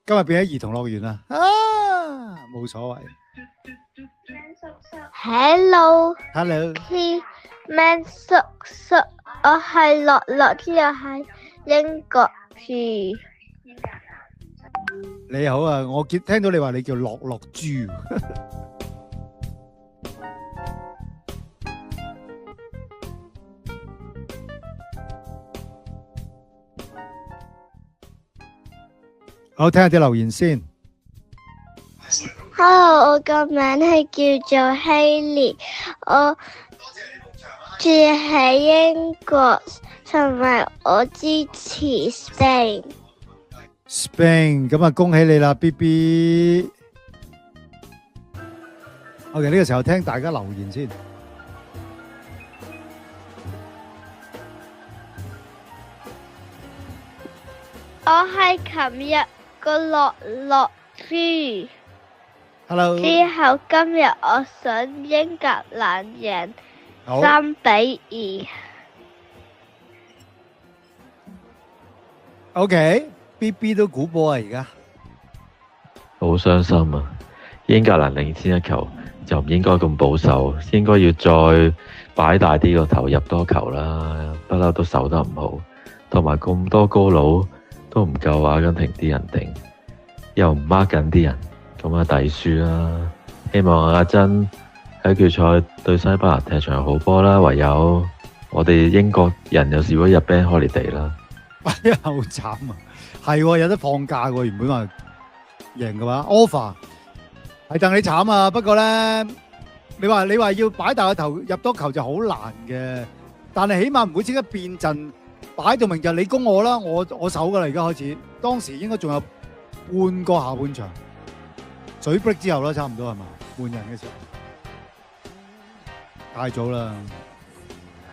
今日變咗兒童樂園啦，冇所謂。Hello， Hello， Man 叔叔，我係樂樂，之後係英國住。你好啊，我聽到你話你叫樂樂豬。好，聽下啲留言先。Hello， 我個名係叫做希利，我住喺英國，同埋我支持 Spain。Spain， 咁啊，恭喜你啦 ，BB。OK， 呢個時候聽大家留言先。我係琴日個樂樂豬。Hello。之後今日我想英格蘭贏3-2。OK，BB 都估波啊，而家。好傷心啊！英格蘭領先一球就唔應該咁保守，應該要再擺大啲個頭入多球啦。不嬲都守得唔好，同埋咁多高佬都唔夠阿根廷啲人頂，又唔 mark 緊啲人，咁啊抵輸啦！希望阿珍喺決賽對西班牙踢場好波啦，唯有我哋英國人有時會入 Bank Holiday 啦。好慘啊！係有得放假喎，原本話贏嘅話 offer 係戥你慘啊！不過咧，你話要擺大個頭入多球就好難嘅，但係起碼唔會即刻變陣，擺到明就你攻我啦，我守噶啦，而家開始。當時應該仲有半個下半場，水 break 之後啦，差唔多係嘛？換人嘅時候太早啦。